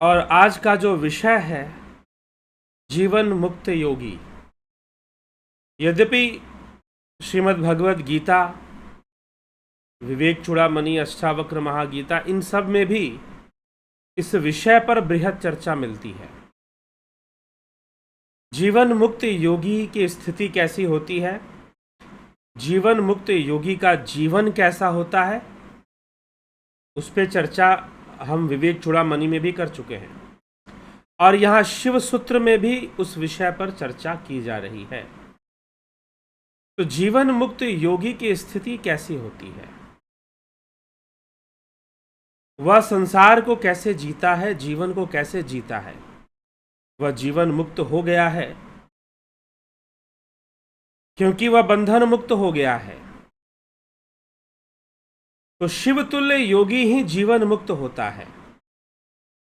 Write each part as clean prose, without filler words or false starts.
और आज का जो विषय है जीवन मुक्त योगी। यद्यपि श्रीमद् भगवद गीता, विवेक चूड़ामणि, अष्टावक्र महागीता, इन सब में भी इस विषय पर बृहद चर्चा मिलती है। जीवन मुक्त योगी की स्थिति कैसी होती है, जीवन मुक्त योगी का जीवन कैसा होता है, उस पर चर्चा हम विवेक चूड़ामणि में भी कर चुके हैं और यहाँ शिव सूत्र में भी उस विषय पर चर्चा की जा रही है। तो जीवन मुक्त योगी की स्थिति कैसी होती है, वह संसार को कैसे जीता है, जीवन को कैसे जीता है, वह जीवन मुक्त हो गया है क्योंकि वह बंधन मुक्त हो गया है। तो शिवतुल्य योगी ही जीवन मुक्त होता है।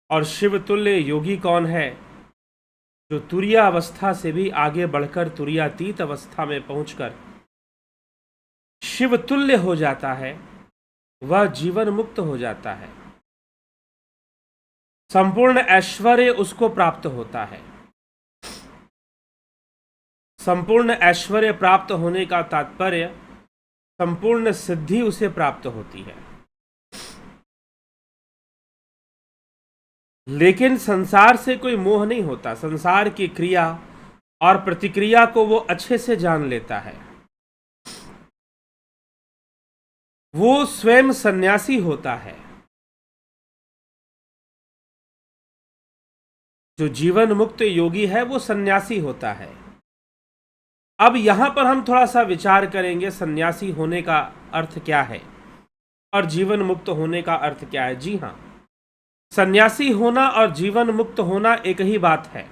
और शिवतुल्य योगी कौन है? जो तुरीया अवस्था से भी आगे बढ़कर तुरीयातीत अवस्था में पहुंचकर शिवतुल्य हो जाता है, वह जीवन मुक्त हो जाता है। संपूर्ण ऐश्वर्य उसको प्राप्त होता है। संपूर्ण ऐश्वर्य प्राप्त होने का तात्पर्य संपूर्ण सिद्धि उसे प्राप्त होती है। लेकिन संसार से कोई मोह नहीं होता। संसार की क्रिया और प्रतिक्रिया को वो अच्छे से जान लेता है। वो स्वयं सन्यासी होता है। जो जीवन मुक्त योगी है वो सन्यासी होता है। अब यहां पर हम थोड़ा सा विचार करेंगे, सन्यासी होने का अर्थ क्या है और जीवन मुक्त होने का अर्थ क्या है। जी हां, सन्यासी होना और जीवन मुक्त होना एक ही बात है।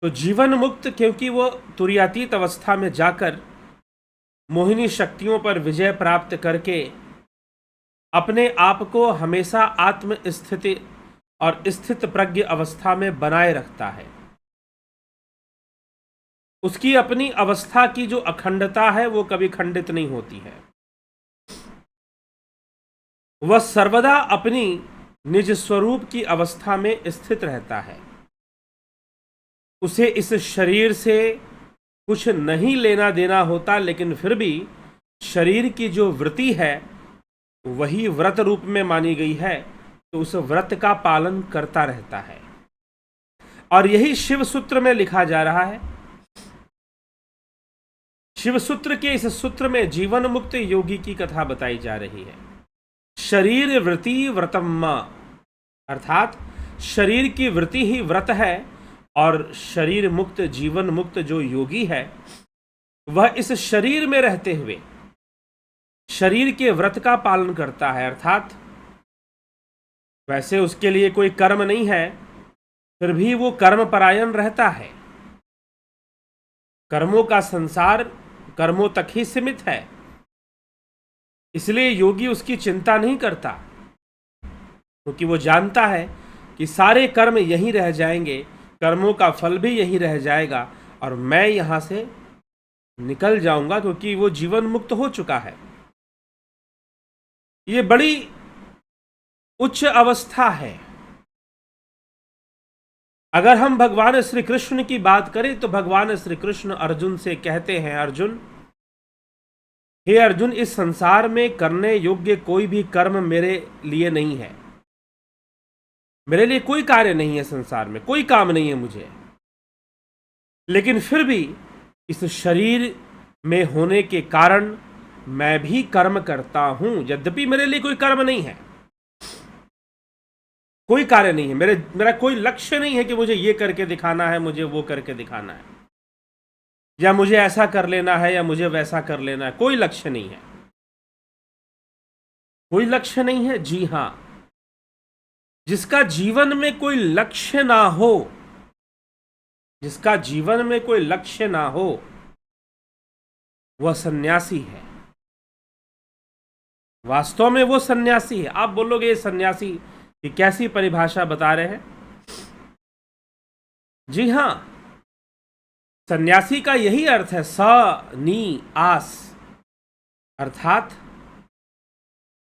तो जीवन मुक्त क्योंकि वो तुरीयातीत अवस्था में जाकर मोहिनी शक्तियों पर विजय प्राप्त करके अपने आप को हमेशा आत्म स्थिति और स्थित प्रज्ञ अवस्था में बनाए रखता है। उसकी अपनी अवस्था की जो अखंडता है वो कभी खंडित नहीं होती है। वह सर्वदा अपनी निज स्वरूप की अवस्था में स्थित रहता है। उसे इस शरीर से कुछ नहीं लेना देना होता, लेकिन फिर भी शरीर की जो वृत्ति है वही व्रत रूप में मानी गई है, तो उस व्रत का पालन करता रहता है। और यही शिव सूत्र में लिखा जा रहा है। शिव सूत्र के इस सूत्र में जीवन मुक्त योगी की कथा बताई जा रही है। शरीर वृत्ति व्रतम्मा, अर्थात शरीर की वृत्ति ही व्रत है और शरीर मुक्त जीवन मुक्त जो योगी है वह इस शरीर में रहते हुए शरीर के व्रत का पालन करता है। अर्थात वैसे उसके लिए कोई कर्म नहीं है, फिर भी वो कर्म परायण रहता है। कर्मों का संसार कर्मों तक ही सीमित है, इसलिए योगी उसकी चिंता नहीं करता, क्योंकि वो जानता है कि सारे कर्म यहीं रह जाएंगे, कर्मों का फल भी यहीं रह जाएगा और मैं यहां से निकल जाऊंगा, क्योंकि वो जीवन मुक्त हो चुका है। ये बड़ी उच्च अवस्था है। अगर हम भगवान श्री कृष्ण की बात करें तो भगवान श्री कृष्ण अर्जुन से कहते हैं, अर्जुन, हे अर्जुन, इस संसार में करने योग्य कोई भी कर्म मेरे लिए नहीं है। मेरे लिए कोई कार्य नहीं है, संसार में कोई काम नहीं है मुझे। लेकिन फिर भी इस शरीर में होने के कारण मैं भी कर्म करता हूं। यद्यपि मेरे लिए कोई कर्म नहीं है, कोई कार्य नहीं है, मेरा कोई लक्ष्य नहीं है कि मुझे ये करके दिखाना है, मुझे वो करके दिखाना है, या मुझे ऐसा कर लेना है या मुझे वैसा कर लेना है। कोई लक्ष्य नहीं है, कोई लक्ष्य नहीं है। जी हां, जिसका जीवन में कोई लक्ष्य ना हो, जिसका जीवन में कोई लक्ष्य ना हो, वह सन्यासी है। वास्तव में वो सन्यासी है। आप बोलोगे ये सन्यासी की कैसी परिभाषा बता रहे हैं? जी हां, सन्यासी का यही अर्थ है, स नी आस, अर्थात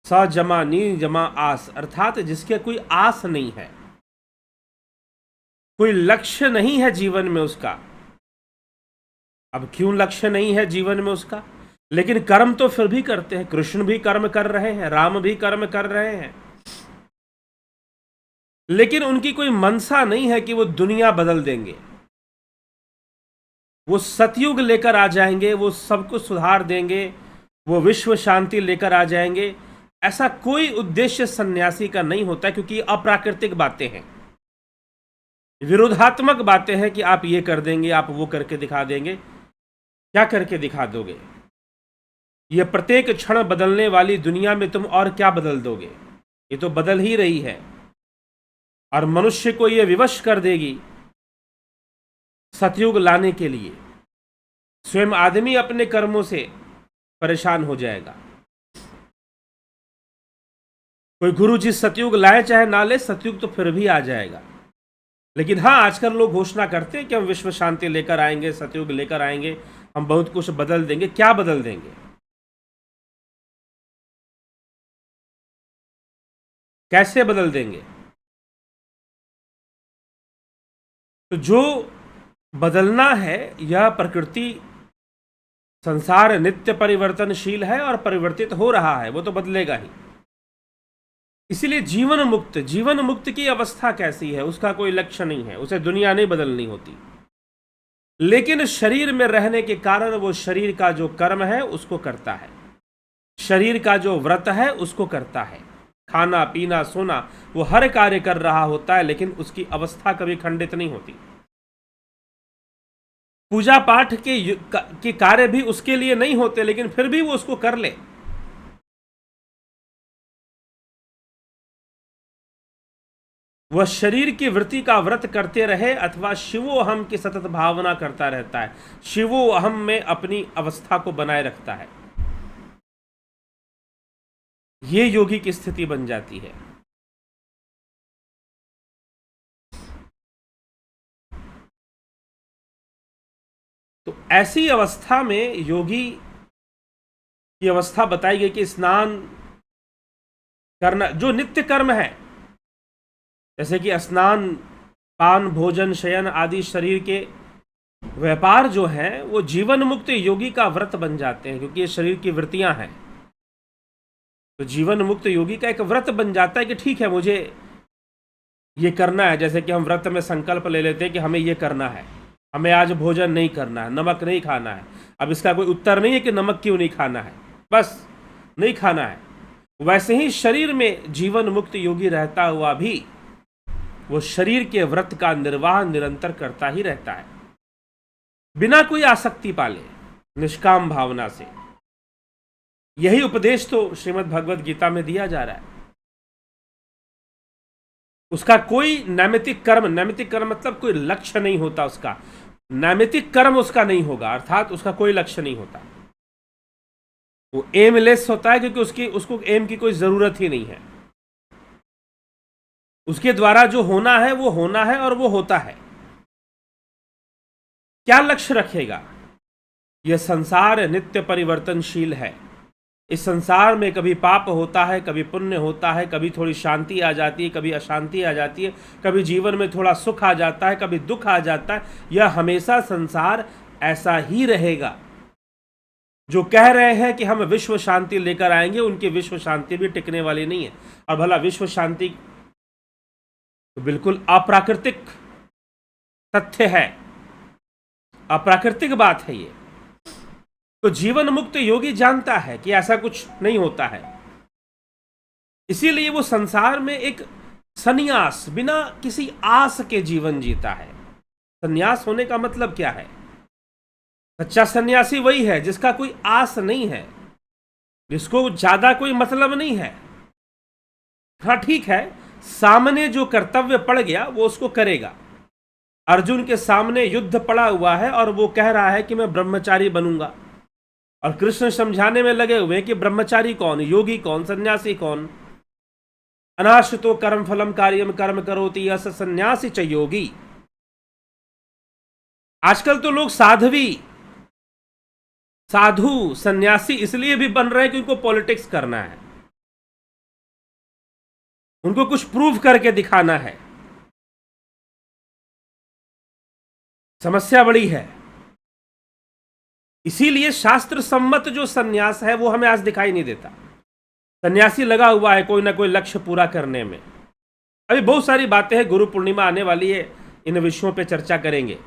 स जमा नी जमा आस, अर्थात जिसके कोई आस नहीं है, कोई लक्ष्य नहीं है जीवन में उसका। अब क्यों लक्ष्य नहीं है जीवन में उसका? लेकिन कर्म तो फिर भी करते हैं। कृष्ण भी कर्म कर रहे हैं, राम भी कर्म कर रहे हैं, लेकिन उनकी कोई मनसा नहीं है कि वो दुनिया बदल देंगे, वो सतयुग लेकर आ जाएंगे, वो सब कुछ सुधार देंगे, वो विश्व शांति लेकर आ जाएंगे। ऐसा कोई उद्देश्य सन्यासी का नहीं होता, क्योंकि अप्राकृतिक बातें हैं, विरोधात्मक बातें हैं कि आप ये कर देंगे, आप वो करके दिखा देंगे। क्या करके दिखा दोगे? ये प्रत्येक क्षण बदलने वाली दुनिया में तुम और क्या बदल दोगे? ये तो बदल ही रही है, और मनुष्य को ये विवश कर देगी सतयुग लाने के लिए। स्वयं आदमी अपने कर्मों से परेशान हो जाएगा। कोई गुरु जी सतयुग लाए चाहे ना ले, सतयुग तो फिर भी आ जाएगा। लेकिन हाँ, आजकल लोग घोषणा करते हैं कि हम विश्व शांति लेकर आएंगे, सतयुग लेकर आएंगे, हम बहुत कुछ बदल देंगे। क्या बदल देंगे? कैसे बदल देंगे? तो जो बदलना है, यह प्रकृति, संसार नित्य परिवर्तनशील है और परिवर्तित हो रहा है, वो तो बदलेगा ही। इसीलिए जीवन मुक्त की अवस्था कैसी है? उसका कोई लक्ष्य नहीं है, उसे दुनिया नहीं बदलनी होती, लेकिन शरीर में रहने के कारण वो शरीर का जो कर्म है उसको करता है, शरीर का जो व्रत है उसको करता है, खाना पीना सोना, वो हर कार्य कर रहा होता है, लेकिन उसकी अवस्था कभी खंडित नहीं होती। पूजा पाठ के कार्य भी उसके लिए नहीं होते, लेकिन फिर भी वो उसको कर ले। वह शरीर की वृत्ति का व्रत करते रहे अथवा शिवो अहम की सतत भावना करता रहता है, शिवो अहम में अपनी अवस्था को बनाए रखता है। ये योगी की स्थिति बन जाती है। तो ऐसी अवस्था में योगी की अवस्था बताई गई कि स्नान करना, जो नित्य कर्म है, जैसे कि स्नान, पान, भोजन, शयन आदि शरीर के व्यापार जो हैं, वो जीवन मुक्त योगी का व्रत बन जाते हैं, क्योंकि ये शरीर की वृत्तियां हैं। तो जीवन मुक्त योगी का एक व्रत बन जाता है कि ठीक है, मुझे ये करना है। जैसे कि हम व्रत में संकल्प ले लेते हैं कि हमें ये करना है, हमें आज भोजन नहीं करना है, नमक नहीं खाना है। अब इसका कोई उत्तर नहीं है कि नमक क्यों नहीं खाना है, बस नहीं खाना है। वैसे ही शरीर में जीवन मुक्त योगी रहता हुआ भी वो शरीर के व्रत का निर्वाह निरंतर करता ही रहता है, बिना कोई आसक्ति पाले, निष्काम भावना से। यही उपदेश तो श्रीमद् भगवद गीता में दिया जा रहा है। उसका कोई नैमित्तिक कर्म मतलब कोई लक्ष्य नहीं होता, उसका नैमित्तिक कर्म उसका नहीं होगा, अर्थात उसका कोई लक्ष्य नहीं होता। वो एमलेस होता है, क्योंकि उसको एम की कोई जरूरत ही नहीं है। उसके द्वारा जो होना है वो होना है और वो होता है। क्या लक्ष्य रखेगा? यह संसार नित्य परिवर्तनशील है। इस संसार में कभी पाप होता है, कभी पुण्य होता है, कभी थोड़ी शांति आ जाती है, कभी अशांति आ जाती है, कभी जीवन में थोड़ा सुख आ जाता है, कभी दुख आ जाता है। यह हमेशा संसार ऐसा ही रहेगा। जो कह रहे हैं कि हम विश्व शांति लेकर आएंगे, उनकी विश्व शांति भी टिकने वाली नहीं है। और भला विश्व शांति तो बिल्कुल अप्राकृतिक तथ्य है, अप्राकृतिक बात है ये। तो जीवन मुक्त योगी जानता है कि ऐसा कुछ नहीं होता है, इसीलिए वो संसार में एक सन्यास, बिना किसी आस के जीवन जीता है। सन्यास होने का मतलब क्या है? सच्चा सन्यासी वही है जिसका कोई आस नहीं है, जिसको ज्यादा कोई मतलब नहीं है। हाँ ठीक है, सामने जो कर्तव्य पड़ गया वो उसको करेगा। अर्जुन के सामने युद्ध पड़ा हुआ है और वो कह रहा है कि मैं ब्रह्मचारी बनूंगा, और कृष्ण समझाने में लगे हुए कि ब्रह्मचारी कौन, योगी कौन, सन्यासी कौन। अनाश्रितो कर्म फलम कार्यम कर्म करोति यस सन्यासी च योगी। आजकल तो लोग साधु सन्यासी इसलिए भी बन रहे हैं कि उनको पॉलिटिक्स करना है। उनको कुछ प्रूव करके दिखाना है। समस्या बड़ी है। इसीलिए शास्त्र सम्मत जो सन्यास है वो हमें आज दिखाई नहीं देता। सन्यासी लगा हुआ है कोई ना कोई लक्ष्य पूरा करने में। अभी बहुत सारी बातें हैं, गुरु पूर्णिमा आने वाली है, इन विषयों पे चर्चा करेंगे।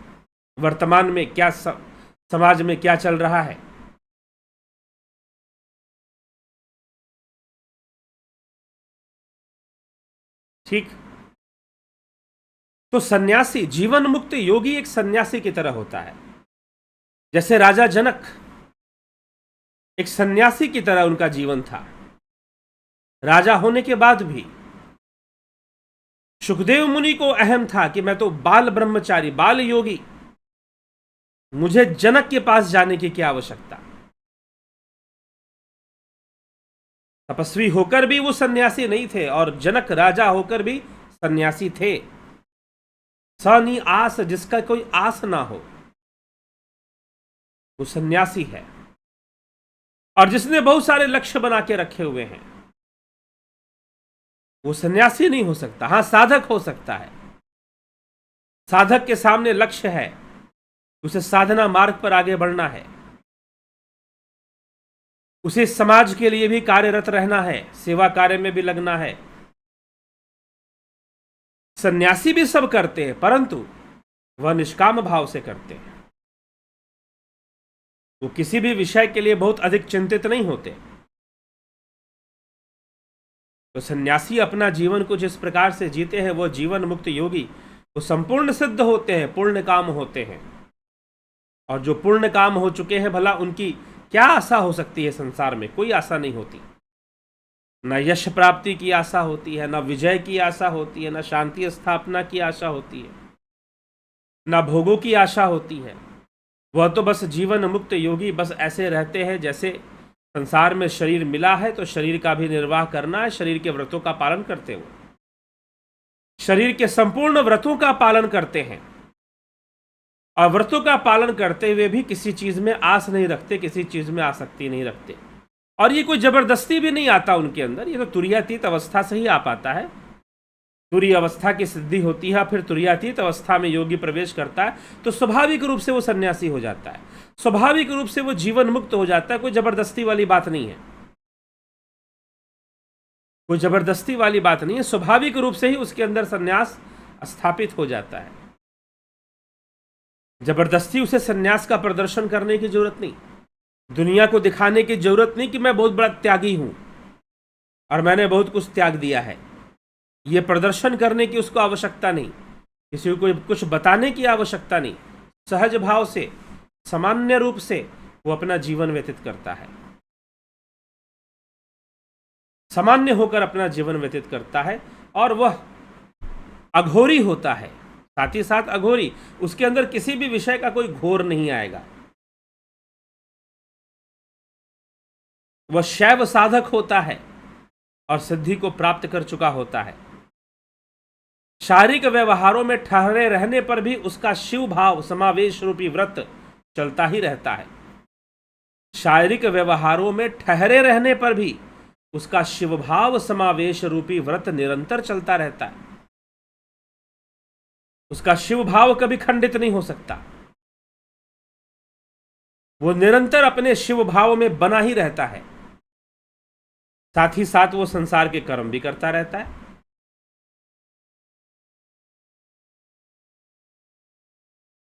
वर्तमान में क्या समाज में क्या चल रहा है। ठीक। तो सन्यासी, जीवन मुक्त योगी एक सन्यासी की तरह होता है। जैसे राजा जनक एक सन्यासी की तरह उनका जीवन था। राजा होने के बाद भी सुखदेव मुनि को अहम था कि मैं तो बाल ब्रह्मचारी, बाल योगी, मुझे जनक के पास जाने की क्या आवश्यकता। तपस्वी होकर भी वो सन्यासी नहीं थे और जनक राजा होकर भी सन्यासी थे। सनी आस, जिसका कोई आस ना हो, वो सन्यासी है। और जिसने बहुत सारे लक्ष्य बना के रखे हुए हैं वो सन्यासी नहीं हो सकता। हां, साधक हो सकता है। साधक के सामने लक्ष्य है, उसे साधना मार्ग पर आगे बढ़ना है, उसे समाज के लिए भी कार्यरत रहना है, सेवा कार्य में भी लगना है। सन्यासी भी सब करते हैं, परंतु वह निष्काम भाव से करते हैं। वो किसी भी विषय के लिए बहुत अधिक चिंतित नहीं होते। तो सन्यासी अपना जीवन को जिस प्रकार से जीते हैं, वो जीवन मुक्त योगी, वो संपूर्ण सिद्ध होते हैं, पूर्ण काम होते हैं। और जो पूर्ण काम हो चुके हैं, भला उनकी क्या आशा हो सकती है संसार में? कोई आशा नहीं होती। न यश प्राप्ति की आशा होती है, न विजय की आशा होती है, न शांति स्थापना की आशा होती है, न भोगों की आशा होती है। वह तो बस जीवन मुक्त योगी बस ऐसे रहते हैं जैसे संसार में शरीर मिला है तो शरीर का भी निर्वाह करना है, शरीर के व्रतों का पालन करते हुए, शरीर के संपूर्ण व्रतों का पालन करते हैं। और व्रतों का पालन करते हुए भी किसी चीज में आस नहीं रखते, किसी चीज में आसक्ति नहीं रखते। और ये कोई जबरदस्ती भी नहीं आता उनके अंदर, ये तो तुरीयातीत अवस्था से ही आ पाता है। तुरीय अवस्था की सिद्धि होती है, फिर तुरीयातीत अवस्था में योगी प्रवेश करता है तो स्वाभाविक रूप से वो सन्यासी हो जाता है, स्वाभाविक रूप से वो जीवन मुक्त हो जाता है। कोई जबरदस्ती वाली बात नहीं है, कोई जबरदस्ती वाली बात नहीं है। स्वाभाविक रूप से ही उसके अंदर सन्यास स्थापित हो जाता है। जबरदस्ती उसे सन्यास का प्रदर्शन करने की जरूरत नहीं, दुनिया को दिखाने की जरूरत नहीं कि मैं बहुत बड़ा त्यागी हूं और मैंने बहुत कुछ त्याग दिया है। ये प्रदर्शन करने की उसको आवश्यकता नहीं, किसी को कुछ बताने की आवश्यकता नहीं। सहज भाव से, सामान्य रूप से वो अपना जीवन व्यतीत करता है, सामान्य होकर अपना जीवन व्यतीत करता है। और वह अघोरी होता है, साथ ही साथ अघोरी, उसके अंदर किसी भी विषय का कोई घोर नहीं आएगा। वह शैव साधक होता है और सिद्धि को प्राप्त कर चुका होता है। शारीरिक व्यवहारों में ठहरे रहने पर भी उसका शिव भाव समावेश रूपी व्रत चलता ही रहता है। शारीरिक व्यवहारों में ठहरे रहने पर भी उसका शिव भाव समावेश रूपी व्रत निरंतर चलता रहता है। उसका शिव भाव कभी खंडित नहीं हो सकता, वो निरंतर अपने शिव भाव में बना ही रहता है। साथ ही साथ वो संसार के कर्म भी करता रहता है।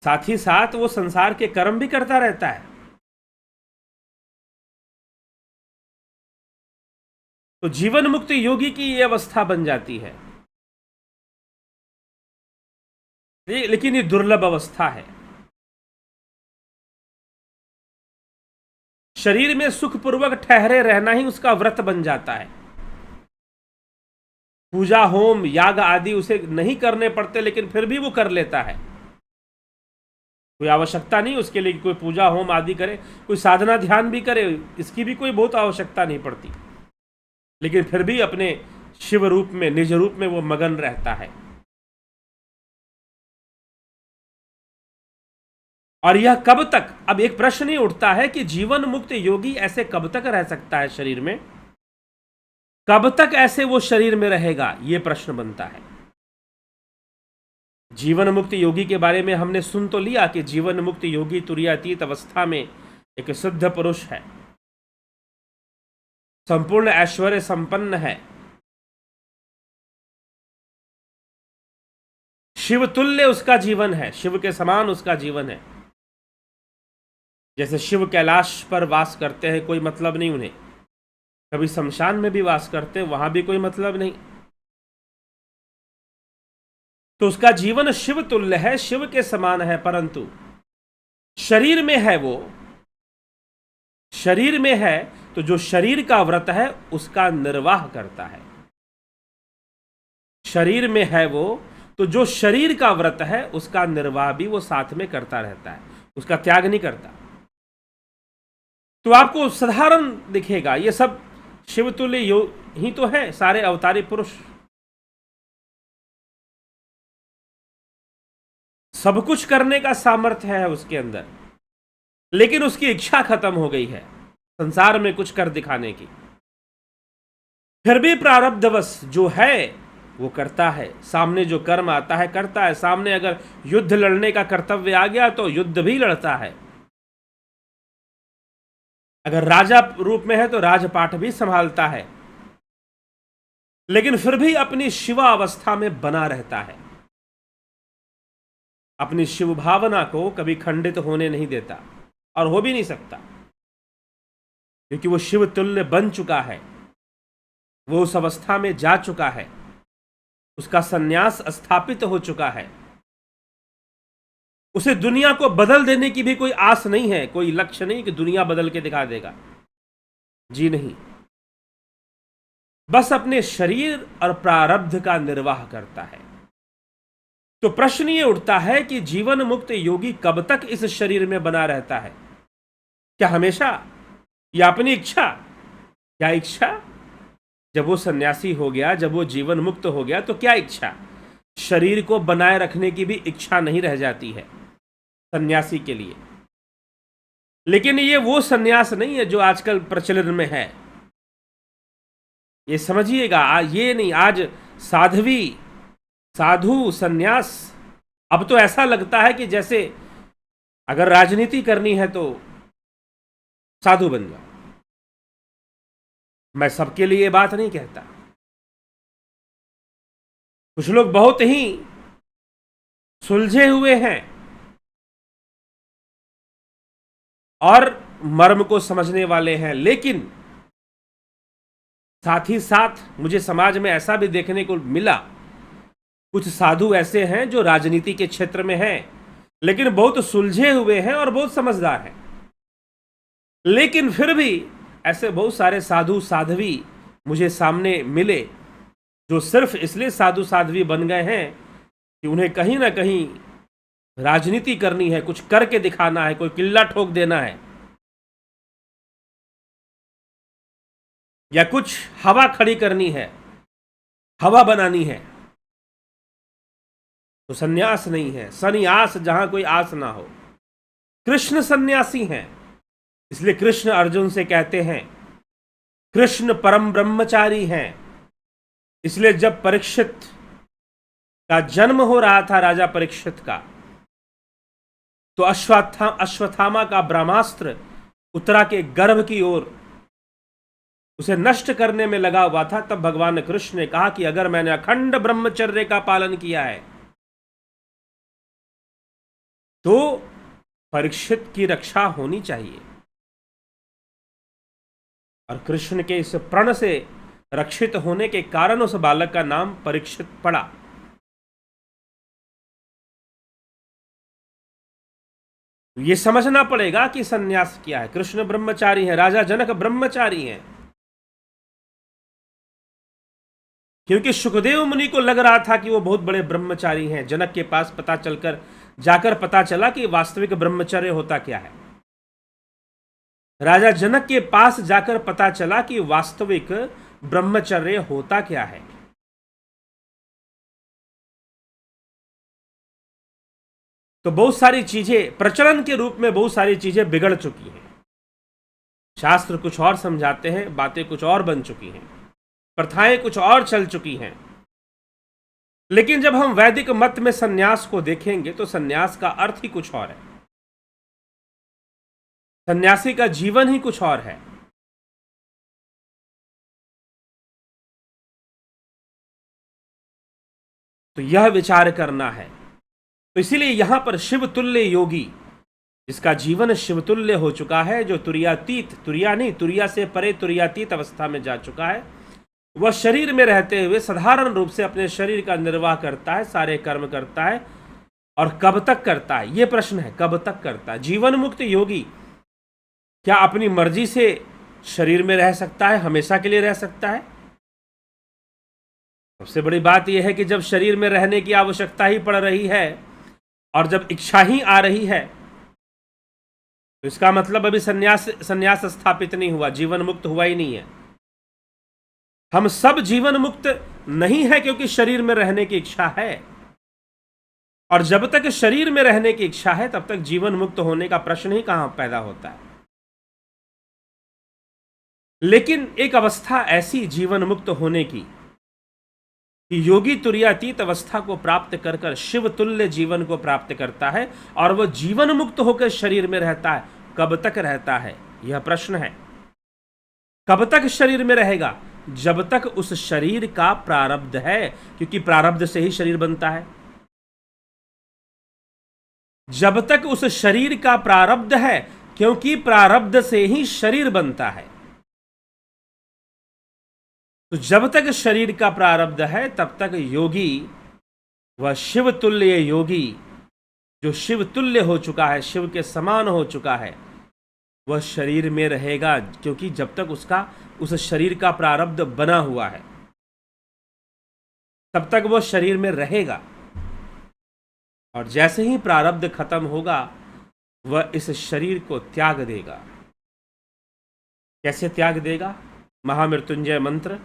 साथ ही साथ वो संसार के कर्म भी करता रहता है। तो जीवन मुक्त योगी की ये अवस्था बन जाती है। लेकिन ये दुर्लभ अवस्था है। शरीर में सुखपूर्वक ठहरे रहना ही उसका व्रत बन जाता है। पूजा, होम, याग आदि उसे नहीं करने पड़ते, लेकिन फिर भी वो कर लेता है। कोई आवश्यकता नहीं उसके लिए कोई पूजा होम आदि करे, कोई साधना ध्यान भी करे, इसकी भी कोई बहुत आवश्यकता नहीं पड़ती। लेकिन फिर भी अपने शिव रूप में, निज रूप में वो मगन रहता है। और यह कब तक? अब एक प्रश्न ही उठता है कि जीवन मुक्त योगी ऐसे कब तक रह सकता है शरीर में? कब तक ऐसे वो शरीर में रहेगा, ये प्रश्न बनता है। जीवन मुक्त योगी के बारे में हमने सुन तो लिया कि जीवन मुक्त योगी तुरीयातीत अवस्था में एक सिद्ध पुरुष है, संपूर्ण ऐश्वर्य संपन्न है, शिव तुल्य उसका जीवन है, शिव के समान उसका जीवन है। जैसे शिव कैलाश पर वास करते हैं, कोई मतलब नहीं उन्हें, कभी शमशान में भी वास करते हैं, वहां भी कोई मतलब नहीं। तो उसका जीवन शिव तुल्य है, शिव के समान है, परंतु शरीर में है, वो शरीर में है, तो जो शरीर का व्रत है उसका निर्वाह करता है। शरीर में है वो, तो जो शरीर का व्रत है उसका निर्वाह भी वो साथ में करता रहता है, उसका त्याग नहीं करता। तो आपको साधारण दिखेगा, ये सब शिवतुल्य ही तो है, सारे अवतारी पुरुष। सब कुछ करने का सामर्थ्य है उसके अंदर, लेकिन उसकी इच्छा खत्म हो गई है संसार में कुछ कर दिखाने की। फिर भी प्रारब्धवश जो है वो करता है, सामने जो कर्म आता है करता है। सामने अगर युद्ध लड़ने का कर्तव्य आ गया तो युद्ध भी लड़ता है, अगर राजा रूप में है तो राजपाट भी संभालता है, लेकिन फिर भी अपनी शिवा अवस्था में बना रहता है, अपनी शिव भावना को कभी खंडित होने नहीं देता, और हो भी नहीं सकता, क्योंकि वो शिव तुल्य बन चुका है, वो उस अवस्था में जा चुका है, उसका संन्यास स्थापित हो चुका है। उसे दुनिया को बदल देने की भी कोई आस नहीं है, कोई लक्ष्य नहीं कि दुनिया बदल के दिखा देगा, जी नहीं। बस अपने शरीर और प्रारब्ध का निर्वाह करता है। तो प्रश्न ये उठता है कि जीवन मुक्त योगी कब तक इस शरीर में बना रहता है? क्या हमेशा, या अपनी इच्छा? क्या इच्छा? जब वो सन्यासी हो गया, जब वो जीवन मुक्त हो गया, तो क्या इच्छा? शरीर को बनाए रखने की भी इच्छा नहीं रह जाती है सन्यासी के लिए। लेकिन ये वो सन्यास नहीं है जो आजकल प्रचलन में है, ये समझिएगा। ये नहीं, आज साध्वी, साधु, सन्यास, अब तो ऐसा लगता है कि जैसे अगर राजनीति करनी है तो साधु बन जाओ। मैं सबके लिए ये बात नहीं कहता, कुछ लोग बहुत ही सुलझे हुए हैं और मर्म को समझने वाले हैं, लेकिन साथ ही साथ मुझे समाज में ऐसा भी देखने को मिला, कुछ साधु ऐसे हैं जो राजनीति के क्षेत्र में हैं, लेकिन बहुत सुलझे हुए हैं और बहुत समझदार हैं। लेकिन फिर भी ऐसे बहुत सारे साधु साध्वी मुझे सामने मिले जो सिर्फ इसलिए साधु साध्वी बन गए हैं कि उन्हें कहीं ना कहीं राजनीति करनी है, कुछ करके दिखाना है, कोई किल्ला ठोक देना है, या कुछ हवा खड़ी करनी है, हवा बनानी है। तो सन्यास नहीं है, सन्यास जहां कोई आस ना हो। कृष्ण सन्यासी हैं, इसलिए कृष्ण अर्जुन से कहते हैं, कृष्ण परम ब्रह्मचारी हैं। इसलिए जब परीक्षित का जन्म हो रहा था, राजा परीक्षित का, तो अश्वत्थामा का ब्रह्मास्त्र उत्तरा के गर्भ की ओर उसे नष्ट करने में लगा हुआ था। तब भगवान कृष्ण ने कहा कि अगर मैंने अखंड ब्रह्मचर्य का पालन किया है तो परीक्षित की रक्षा होनी चाहिए। और कृष्ण के इस प्रण से रक्षित होने के कारण उस बालक का नाम परीक्षित पड़ा। ये समझना पड़ेगा कि सन्यास क्या है। कृष्ण ब्रह्मचारी है, राजा जनक ब्रह्मचारी हैं, क्योंकि सुखदेव मुनि को लग रहा था कि वो बहुत बड़े ब्रह्मचारी हैं। जनक के पास जाकर पता चला कि वास्तविक ब्रह्मचर्य होता क्या है। राजा जनक के पास जाकर पता चला कि वास्तविक ब्रह्मचर्य होता क्या है। तो बहुत सारी चीजें प्रचलन के रूप में, बहुत सारी चीजें बिगड़ चुकी हैं। शास्त्र कुछ और समझाते हैं, बातें कुछ और बन चुकी हैं। प्रथाएं कुछ और चल चुकी हैं। लेकिन जब हम वैदिक मत में सन्यास को देखेंगे तो सन्यास का अर्थ ही कुछ और है, सन्यासी का जीवन ही कुछ और है। तो यह विचार करना है। तो इसीलिए यहां पर शिवतुल्य योगी, जिसका जीवन शिवतुल्य हो चुका है, जो तुरियातीत, तुरिया नहीं, तुरिया से परे तुरियातीत अवस्था में जा चुका है, वह शरीर में रहते हुए साधारण रूप से अपने शरीर का निर्वाह करता है, सारे कर्म करता है। और कब तक करता है, यह प्रश्न है, कब तक करता है। जीवन मुक्त योगी क्या अपनी मर्जी से शरीर में रह सकता है, हमेशा के लिए रह सकता है? सबसे बड़ी बात यह है कि जब शरीर में रहने की आवश्यकता ही पड़ रही है और जब इच्छा ही आ रही है, तो इसका मतलब अभी संन्यास स्थापित नहीं हुआ, जीवन मुक्त हुआ ही नहीं है। हम सब जीवन मुक्त नहीं है क्योंकि शरीर में रहने की इच्छा है, और जब तक शरीर में रहने की इच्छा है तब तक जीवन मुक्त होने का प्रश्न ही कहां पैदा होता है। लेकिन एक अवस्था ऐसी जीवन मुक्त होने की कि योगी तुरियातीत अवस्था को प्राप्त कर कर शिव तुल्य जीवन को प्राप्त करता है और वह जीवन मुक्त होकर शरीर में रहता है। कब तक रहता है, यह प्रश्न है। कब तक शरीर में रहेगा? जब तक उस शरीर का प्रारब्ध है, क्योंकि प्रारब्ध से ही शरीर बनता है। जब तक उस शरीर का प्रारब्ध है, क्योंकि प्रारब्ध से ही शरीर बनता है। तो जब तक शरीर का प्रारब्ध है तब तक योगी, वह शिव तुल्य योगी, जो शिव तुल्य हो चुका है, शिव के समान हो चुका है, वह शरीर में रहेगा, क्योंकि जब तक उसका उस शरीर का प्रारब्ध बना हुआ है तब तक वह शरीर में रहेगा। और जैसे ही प्रारब्ध खत्म होगा वह इस शरीर को त्याग देगा। कैसे त्याग देगा? महामृत्युंजय मंत्र,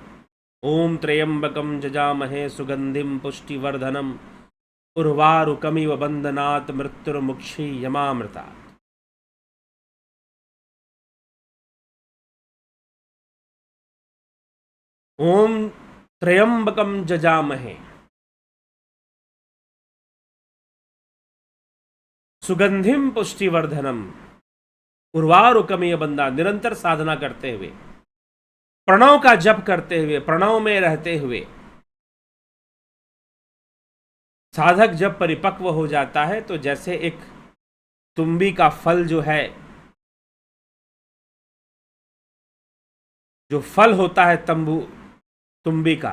ओम त्र्यंबकम जजामहे सुगंधिम पुष्टिवर्धनम उर्वारुकमिव बंधनात् मृत्युर्मुक्षी यमामृता। ओम त्र्यंबकम जजामहे सुगंधिम पुष्टिवर्धनम उर्वारुकमिव बंधा। निरंतर साधना करते हुए, प्रणव का जप करते हुए, प्रणव में रहते हुए साधक जब परिपक्व हो जाता है तो जैसे एक तुम्बी का फल जो है, जो फल होता है तुम्बी का,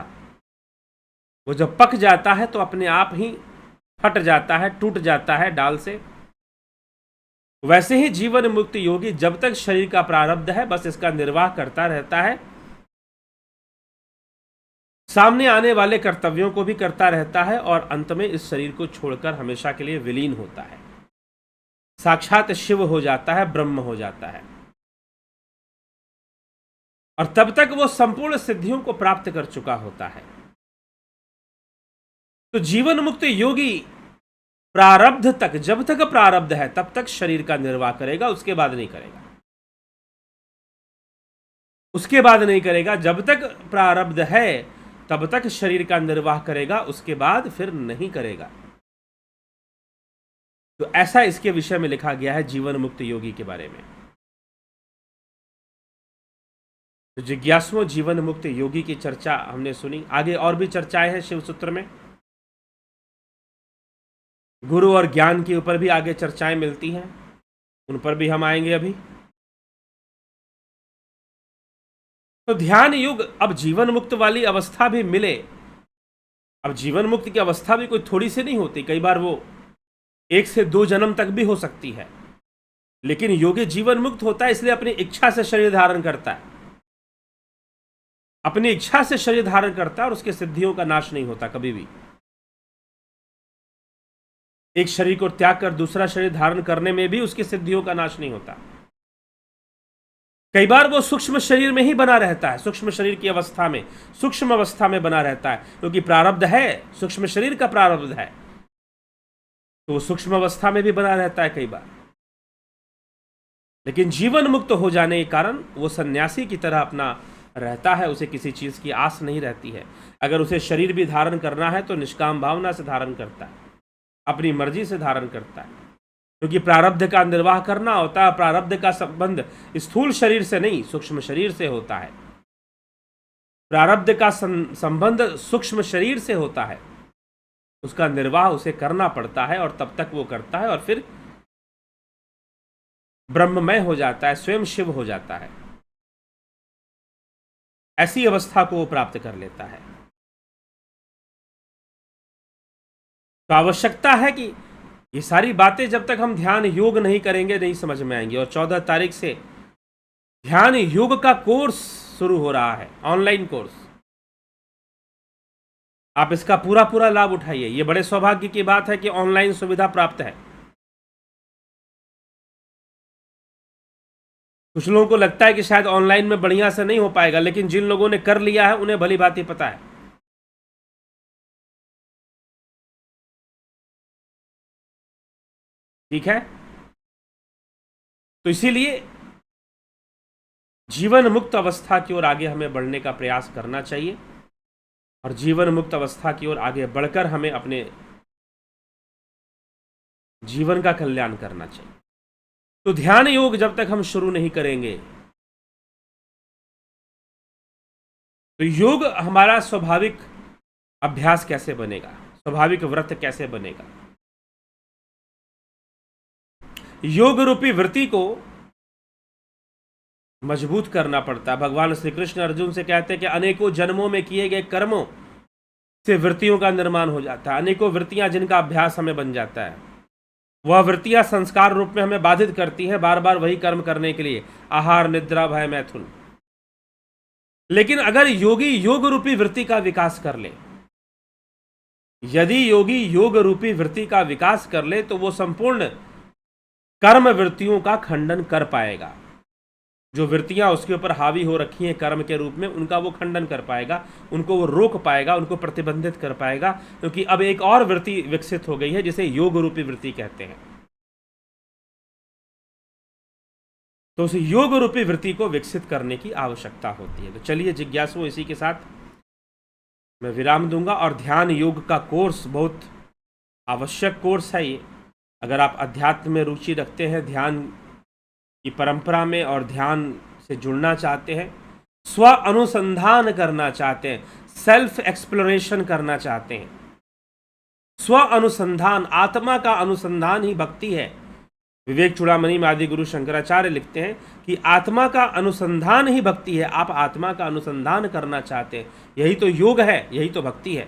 वो जब पक जाता है तो अपने आप ही फट जाता है, टूट जाता है डाल से। वैसे ही जीवन मुक्त योगी जब तक शरीर का प्रारब्ध है बस इसका निर्वाह करता रहता है, सामने आने वाले कर्तव्यों को भी करता रहता है और अंत में इस शरीर को छोड़कर हमेशा के लिए विलीन होता है, साक्षात शिव हो जाता है, ब्रह्म हो जाता है। और तब तक वो संपूर्ण सिद्धियों को प्राप्त कर चुका होता है। तो जीवन मुक्त योगी प्रारब्ध तक, जब तक प्रारब्ध है तब तक शरीर का निर्वाह करेगा, उसके बाद नहीं करेगा। उसके बाद नहीं करेगा। जब तक प्रारब्ध है तब तक शरीर का निर्वाह करेगा, उसके बाद फिर नहीं करेगा। तो ऐसा इसके विषय में लिखा गया है जीवन मुक्त योगी के बारे में। तो जिज्ञासुओं, जीवन मुक्त योगी की चर्चा हमने सुनी। आगे और भी चर्चाएं हैं शिव सूत्र में, गुरु और ज्ञान के ऊपर भी आगे चर्चाएं मिलती हैं, उन पर भी हम आएंगे अभी। तो ध्यान युग, अब जीवन मुक्त वाली अवस्था भी मिले। अब जीवन मुक्त की अवस्था भी कोई थोड़ी सी नहीं होती, कई बार वो 1 से 2 जन्म तक भी हो सकती है। लेकिन योगी जीवन मुक्त होता है इसलिए अपनी इच्छा से शरीर धारण करता है, अपनी इच्छा से शरीर धारण करता है और उसके सिद्धियों का नाश नहीं होता कभी भी। एक शरीर को त्याग कर दूसरा शरीर धारण करने में भी उसकी सिद्धियों का नाश नहीं होता। कई बार वो सूक्ष्म शरीर में ही बना रहता है, सूक्ष्म शरीर की अवस्था में, सूक्ष्म अवस्था में बना रहता है, क्योंकि प्रारब्ध है, सूक्ष्म शरीर का प्रारब्ध है, तो वो सूक्ष्म अवस्था में भी बना रहता है कई बार। लेकिन जीवन मुक्त हो जाने के कारण वो सन्यासी की तरह अपना रहता है उसे किसी चीज़ की आस नहीं रहती है। अगर उसे शरीर भी धारण करना है तो निष्काम भावना से धारण करता है, अपनी मर्जी से धारण करता है, क्योंकि प्रारब्ध का निर्वाह करना होता है। प्रारब्ध का संबंध स्थूल शरीर से नहीं, सूक्ष्म शरीर से होता है। प्रारब्ध का संबंध सूक्ष्म शरीर से होता है, उसका निर्वाह उसे करना पड़ता है और तब तक वो करता है और फिर ब्रह्ममय हो जाता है, स्वयं शिव हो जाता है। ऐसी अवस्था को वो प्राप्त कर लेता है। तो आवश्यकता है कि ये सारी बातें जब तक हम ध्यान योग नहीं करेंगे नहीं समझ में आएंगी। और 14 तारीख से ध्यान योग का कोर्स शुरू हो रहा है, ऑनलाइन कोर्स। आप इसका पूरा पूरा लाभ उठाइए। ये बड़े सौभाग्य की बात है कि ऑनलाइन सुविधा प्राप्त है। कुछ लोगों को लगता है कि शायद ऑनलाइन में बढ़िया से नहीं हो पाएगा, लेकिन जिन लोगों ने कर लिया है उन्हें भली भांति पता है। ठीक है, तो इसीलिए जीवन मुक्त अवस्था की ओर आगे हमें बढ़ने का प्रयास करना चाहिए और जीवन मुक्त अवस्था की ओर आगे बढ़कर हमें अपने जीवन का कल्याण करना चाहिए। तो ध्यान योग जब तक हम शुरू नहीं करेंगे तो योग हमारा स्वाभाविक अभ्यास कैसे बनेगा, स्वाभाविक व्रत कैसे बनेगा। योग रूपी वृत्ति को मजबूत करना पड़ता है। भगवान श्री कृष्ण अर्जुन से कहते हैं कि अनेकों जन्मों में किए गए कर्मों से वृत्तियों का निर्माण हो जाता है। अनेकों वृत्तियां जिनका अभ्यास हमें बन जाता है, वह वृत्तियां संस्कार रूप में हमें बाधित करती हैं बार बार वही कर्म करने के लिए, आहार निद्रा भय मैथुन। लेकिन अगर योगी योग रूपी वृत्ति का विकास कर ले, यदि योगी योग रूपी वृत्ति का विकास कर ले तो वो संपूर्ण कर्म वृत्तियों का खंडन कर पाएगा। जो वृत्तियां उसके ऊपर हावी हो रखी हैं कर्म के रूप में, उनका वो खंडन कर पाएगा, उनको वो रोक पाएगा, उनको प्रतिबंधित कर पाएगा। क्योंकि अब एक और वृत्ति विकसित हो गई है जिसे योग रूपी वृत्ति कहते हैं। तो उस योग रूपी वृत्ति को विकसित करने की आवश्यकता होती है। तो चलिए जिज्ञासु, इसी के साथ मैं विराम दूंगा। और ध्यान योग का कोर्स बहुत आवश्यक कोर्स है ये। अगर आप अध्यात्म में रुचि रखते हैं, ध्यान की परंपरा में और ध्यान से जुड़ना चाहते हैं, स्व अनुसंधान करना चाहते हैं, सेल्फ एक्सप्लोरेशन करना चाहते हैं, स्व अनुसंधान, आत्मा का अनुसंधान ही भक्ति है। विवेक चूड़ामणि में आदि गुरु शंकराचार्य लिखते हैं कि आत्मा का अनुसंधान ही भक्ति है। आप आत्मा का अनुसंधान करना चाहते हैं, यही तो योग है, यही तो भक्ति है।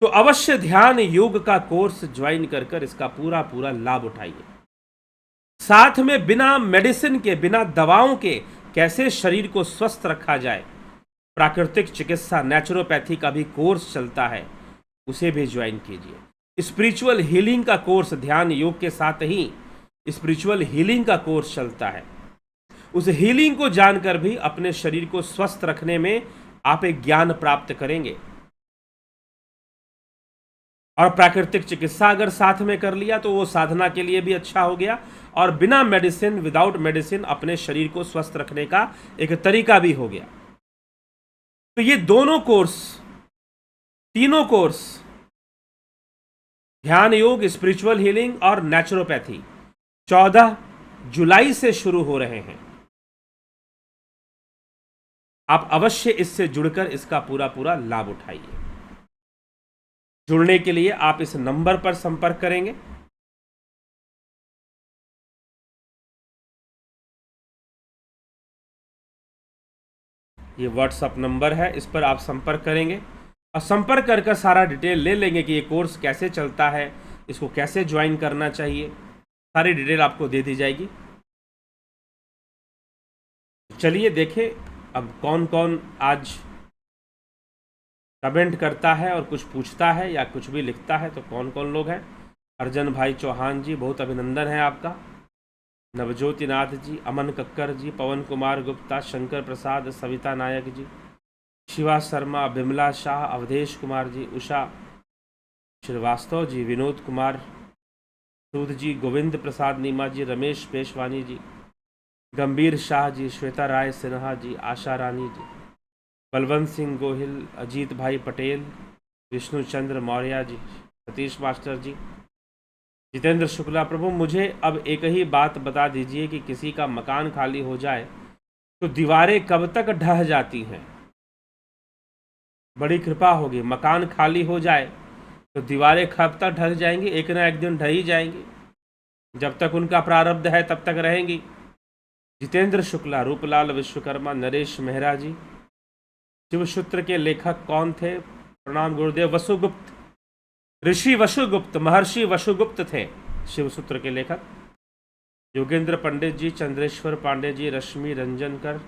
तो अवश्य ध्यान योग का कोर्स ज्वाइन कर इसका पूरा पूरा लाभ उठाइए। साथ में बिना मेडिसिन के, बिना दवाओं के कैसे शरीर को स्वस्थ रखा जाए, प्राकृतिक चिकित्सा नेचुरोपैथी का भी कोर्स चलता है, उसे भी ज्वाइन कीजिए। स्पिरिचुअल हीलिंग का कोर्स, ध्यान योग के साथ ही स्पिरिचुअल हीलिंग का कोर्स चलता है। उस हीलिंग को जानकर भी अपने शरीर को स्वस्थ रखने में आप एक ज्ञान प्राप्त करेंगे। और प्राकृतिक चिकित्सा अगर साथ में कर लिया तो वो साधना के लिए भी अच्छा हो गया, और बिना मेडिसिन, विदाउट मेडिसिन अपने शरीर को स्वस्थ रखने का एक तरीका भी हो गया। तो ये दोनों कोर्स, तीनों कोर्स, ध्यान योग, स्पिरिचुअल हीलिंग और नेचुरोपैथी 14 जुलाई से शुरू हो रहे हैं। आप अवश्य इससे जुड़कर इसका पूरा पूरा लाभ उठाइए। जुड़ने के लिए आप इस नंबर पर संपर्क करेंगे। ये व्हाट्सएप नंबर है, इस पर आप संपर्क करेंगे और संपर्क कर सारा डिटेल ले लेंगे कि ये कोर्स कैसे चलता है, इसको कैसे ज्वाइन करना चाहिए, सारी डिटेल आपको दे दी जाएगी। चलिए देखें अब कौन कौन आज कमेंट करता है और कुछ पूछता है या कुछ भी लिखता है, तो कौन कौन लोग हैं। अर्जन भाई चौहान जी, बहुत अभिनंदन है आपका। नवज्योति नाथ जी, अमन कक्कर जी, पवन कुमार गुप्ता, शंकर प्रसाद, सविता नायक जी, शिवा शर्मा, बिमला शाह, अवधेश कुमार जी, उषा श्रीवास्तव जी, विनोद कुमार सूद जी, गोविंद प्रसाद नीमा जी, रमेश पेशवानी जी, गंभीर शाह जी, श्वेता राय सिन्हा जी, आशा रानी जी, बलवंत सिंह गोहिल, अजीत भाई पटेल, विष्णु चंद्र मौर्य जी, सतीश मास्टर जी, जितेंद्र शुक्ला। प्रभु मुझे अब एक ही बात बता दीजिए कि किसी का मकान खाली हो जाए तो दीवारें कब तक ढह जाती हैं? बड़ी कृपा होगी। मकान खाली हो जाए तो दीवारें कब तक ढह जाएंगी? एक ना एक दिन ढह ही जाएंगी। जब तक उनका प्रारब्ध है तब तक रहेंगी। जितेंद्र शुक्ला, रूपलाल विश्वकर्मा, नरेश मेहरा जी। शिवसूत्र के लेखक कौन थे? प्रणाम गुरुदेव। वसुगुप्त, ऋषि वसुगुप्त, महर्षि वसुगुप्त थे शिवसूत्र के लेखक। Yogendra Pandit ji, Chandreshwar Pandey ji, Rashmi Ranjankar.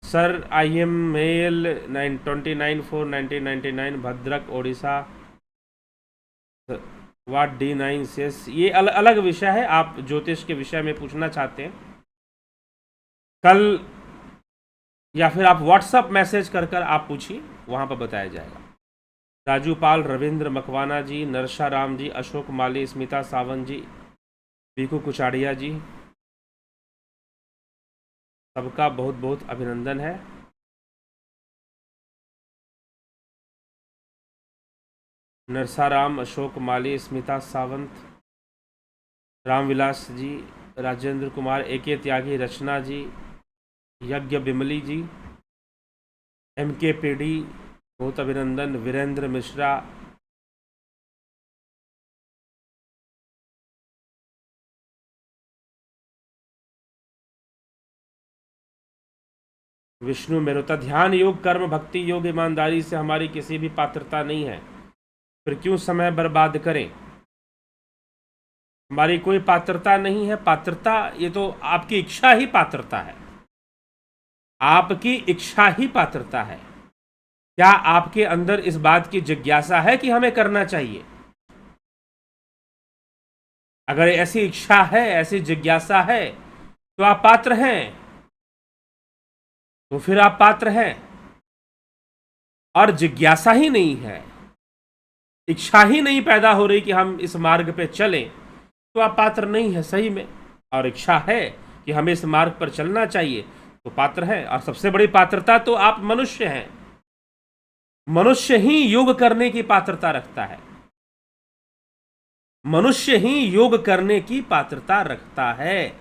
Sir I am male 29/4/1999, Bhadrak Odisha. What D9 says. ये अलग विषय है। आप ज्योतिष के विषय में पूछना चाहते हैं कल, या फिर आप व्हाट्सएप मैसेज कर आप पूछिए, वहां पर बताया जाएगा। राजू पाल, रविंद्र मकवाना जी, नरसा राम जी, अशोक माली, स्मिता सावंत जी, बीकू कुचाड़िया जी, सबका बहुत बहुत अभिनंदन है। नरसाराम, अशोक माली, स्मिता सावंत, रामविलास जी, राजेंद्र कुमार, AK त्यागी, रचना जी, यज्ञ बिमली जी, MK पेडी, बहुत अभिनंदन। वीरेंद्र मिश्रा, विष्णु मेहता। ध्यान योग, कर्म, भक्ति योग, ईमानदारी से हमारी किसी भी पात्रता नहीं है, फिर क्यों समय बर्बाद करें? हमारी कोई पात्रता नहीं है। पात्रता ये तो आपकी इच्छा ही पात्रता है। आपकी इच्छा ही पात्रता है। क्या आपके अंदर इस बात की जिज्ञासा है कि हमें करना चाहिए? अगर ऐसी इच्छा है, ऐसी जिज्ञासा है, तो आप पात्र हैं। तो फिर आप पात्र हैं। और जिज्ञासा ही नहीं है, इच्छा ही नहीं पैदा हो रही कि हम इस मार्ग पे चलें, तो आप पात्र नहीं है सही में। और इच्छा है कि हमें इस मार्ग पर चलना चाहिए, तो पात्र है। और सबसे बड़ी पात्रता तो आप मनुष्य हैं। मनुष्य ही योग करने की पात्रता रखता है। मनुष्य ही योग करने की पात्रता रखता है।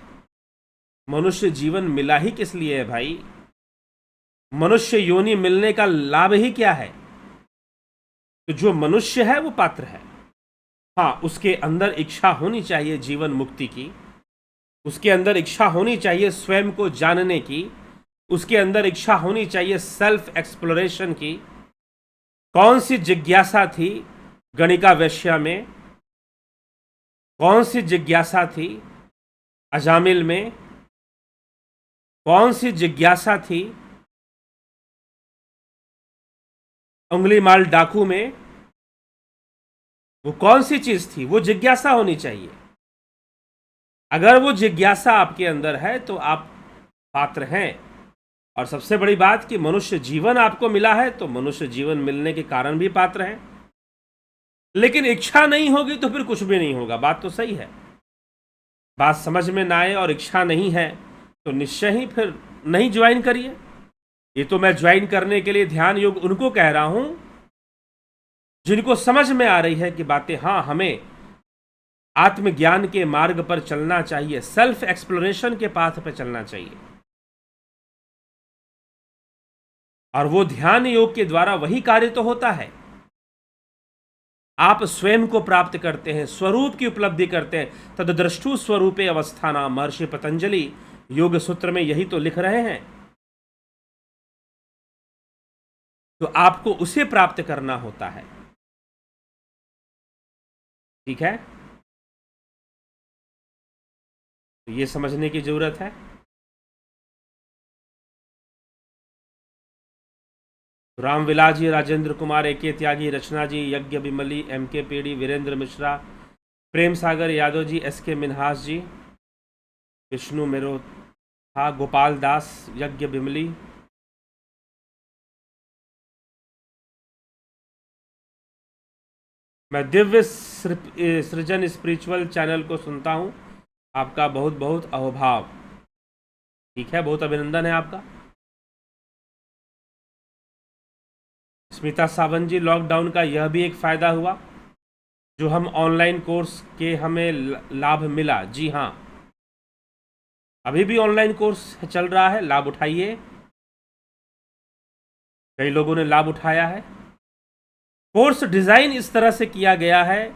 मनुष्य जीवन मिला ही किस लिए है भाई? मनुष्य योनि मिलने का लाभ ही क्या है? तो जो मनुष्य है वो पात्र है। हाँ, उसके अंदर इच्छा होनी चाहिए जीवन मुक्ति की। उसके अंदर इच्छा होनी चाहिए स्वयं को जानने की। उसके अंदर इच्छा होनी चाहिए सेल्फ एक्सप्लोरेशन की। कौन सी जिज्ञासा थी गणिका वेश्या में? कौन सी जिज्ञासा थी अजामिल में? कौन सी जिज्ञासा थी उंगली माल डाकू में? वो कौन सी चीज थी? वो जिज्ञासा होनी चाहिए। अगर वो जिज्ञासा आपके अंदर है तो आप पात्र हैं। और सबसे बड़ी बात कि मनुष्य जीवन आपको मिला है, तो मनुष्य जीवन मिलने के कारण भी पात्र हैं। लेकिन इच्छा नहीं होगी तो फिर कुछ भी नहीं होगा। बात तो सही है। बात समझ में ना आए और इच्छा नहीं है तो निश्चय ही फिर नहीं ज्वाइन करिए। ये तो मैं ज्वाइन करने के लिए ध्यान योग उनको कह रहा हूं जिनको समझ में आ रही है कि बातें, हाँ, हमें आत्मज्ञान के मार्ग पर चलना चाहिए, सेल्फ एक्सप्लोरेशन के पाथ पर चलना चाहिए। और वो ध्यान योग के द्वारा वही कार्य तो होता है। आप स्वयं को प्राप्त करते हैं, स्वरूप की उपलब्धि करते हैं। तद्द्रष्टु स्वरूपे अवस्थाना, महर्षि पतंजलि योग सूत्र में यही तो लिख रहे हैं। तो आपको उसे प्राप्त करना होता है। ठीक है, तो ये समझने की जरूरत है। रामविलास जी, राजेंद्र कुमार, AK त्यागी, रचना जी, यज्ञ बिमली, MK पेड़ी, वीरेंद्र मिश्रा, प्रेम सागर यादव जी, SK मिन्हास जी, विष्णु मेरोथा, गोपाल दास, यज्ञ बिमली। मैं दिव्य सृजन स्पिरिचुअल चैनल को सुनता हूं। आपका बहुत बहुत अहोभाव। ठीक है, बहुत अभिनंदन है आपका। स्मिता सावंत जी, लॉकडाउन का यह भी एक फ़ायदा हुआ जो हम ऑनलाइन कोर्स के हमें लाभ मिला। जी हाँ, अभी भी ऑनलाइन कोर्स चल रहा है, लाभ उठाइए। कई लोगों ने लाभ उठाया है। कोर्स डिज़ाइन इस तरह से किया गया है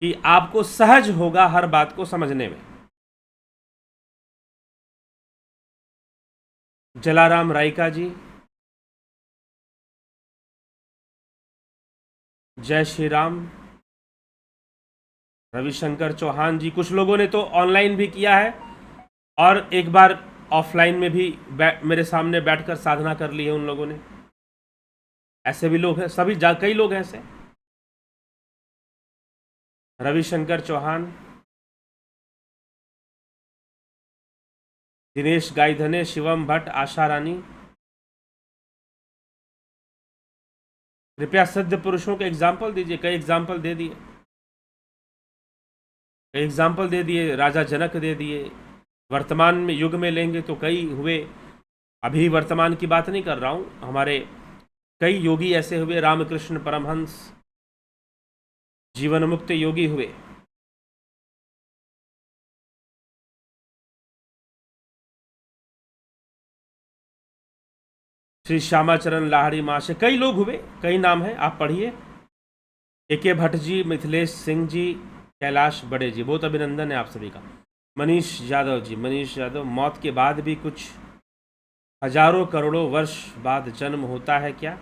कि आपको सहज होगा हर बात को समझने में। जलाराम रायका जी, जय श्री राम। रविशंकर चौहान जी, कुछ लोगों ने तो ऑनलाइन भी किया है और एक बार ऑफलाइन में भी मेरे सामने बैठकर साधना कर ली है उन लोगों ने। ऐसे भी लोग हैं, कई लोग हैं ऐसे। रविशंकर चौहान, दिनेश गायधने, शिवम भट्ट, आशा रानी, कृपया सिद्ध पुरुषों के एग्जाम्पल दीजिए। कई एग्जाम्पल दे दिए, राजा जनक दे दिए। वर्तमान में युग में लेंगे तो कई हुए, अभी वर्तमान की बात नहीं कर रहा हूँ। हमारे कई योगी ऐसे हुए, रामकृष्ण परमहंस जीवन मुक्त योगी हुए। श्री श्यामाचरण लाहड़ी महाशय, कई लोग हुए, कई नाम हैं, आप पढ़िए। AK भट्ट जी, मिथिलेश सिंह जी, कैलाश बड़े जी, बहुत अभिनंदन है आप सभी का। मनीष यादव जी, मनीष यादव, मौत के बाद भी कुछ हजारों करोड़ों वर्ष बाद जन्म होता है क्या?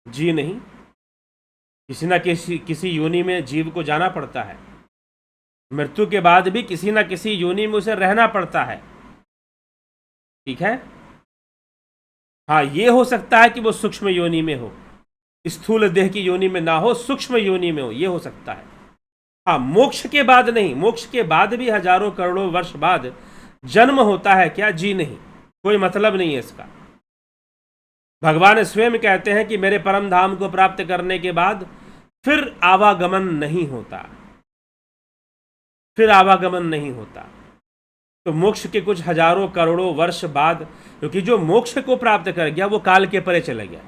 जी नहीं, किसी न किसी योनि में जीव को जाना पड़ता है। मृत्यु के बाद भी किसी न किसी योनि में उसे रहना पड़ता है। ठीक है, हाँ, ये हो सकता है कि वो सूक्ष्म योनि में हो, स्थूल देह की योनि में ना हो, सूक्ष्म योनि में हो, ये हो सकता है। हाँ, मोक्ष के बाद नहीं, मोक्ष के बाद भी हजारों करोड़ों वर्ष बाद जन्म होता है क्या? जी नहीं, कोई मतलब नहीं है इसका। भगवान स्वयं कहते हैं कि मेरे परम धाम को प्राप्त करने के बाद फिर आवागमन नहीं होता, फिर आवागमन नहीं होता। तो मोक्ष के कुछ हजारों करोड़ों वर्ष बाद, क्योंकि जो मोक्ष को प्राप्त कर गया वो काल के परे चला गया,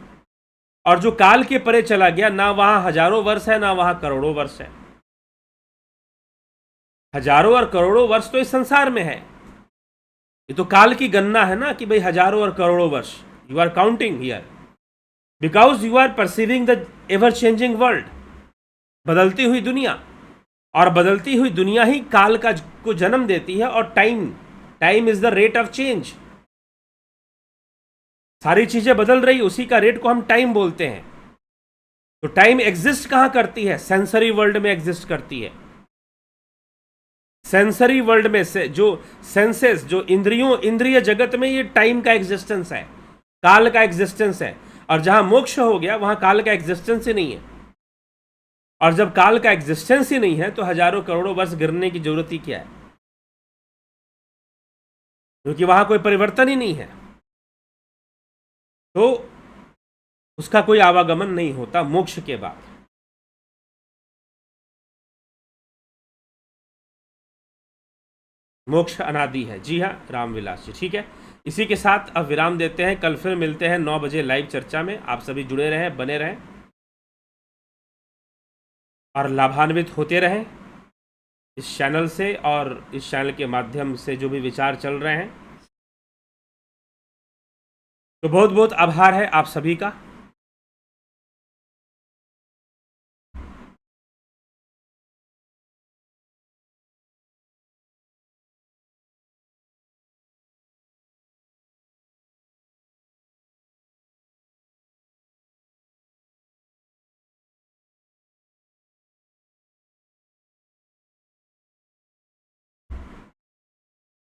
और जो काल के परे चला गया ना वहां हजारों वर्ष है ना वहां करोड़ों वर्ष है। हजारों और करोड़ों वर्ष तो इस संसार में है, ये तो काल की गणना है ना कि भाई हजारों और करोड़ों वर्ष। You are counting here because you are perceiving the ever changing world, बदलती हुई दुनिया, और बदलती हुई दुनिया ही काल को जन्म देती है। और time is the rate of change. सारी चीजें बदल रही, उसी का रेट को हम टाइम बोलते हैं। तो टाइम एग्जिस्ट कहां करती है? सेंसरी वर्ल्ड में एग्जिस्ट करती है। सेंसरी वर्ल्ड में से जो सेंसेस, जो इंद्रिय जगत में ये टाइम का एग्जिस्टेंस है, काल का एग्जिस्टेंस है। और जहां मोक्ष हो गया वहां काल का एग्जिस्टेंस ही नहीं है। और जब काल का एग्जिस्टेंस ही नहीं है तो हजारों करोड़ों वर्ष गिरने की जरूरत ही क्या है? क्योंकि वहां कोई परिवर्तन ही नहीं है, तो उसका कोई आवागमन नहीं होता मोक्ष के बाद। मोक्ष अनादि है। जी हाँ, रामविलास जी, ठीक है। इसी के साथ अब विराम देते हैं। कल फिर मिलते हैं 9 बजे लाइव चर्चा में। आप सभी जुड़े रहें, बने रहें और लाभान्वित होते रहें इस चैनल से और इस चैनल के माध्यम से जो भी विचार चल रहे हैं। तो बहुत बहुत आभार है आप सभी का।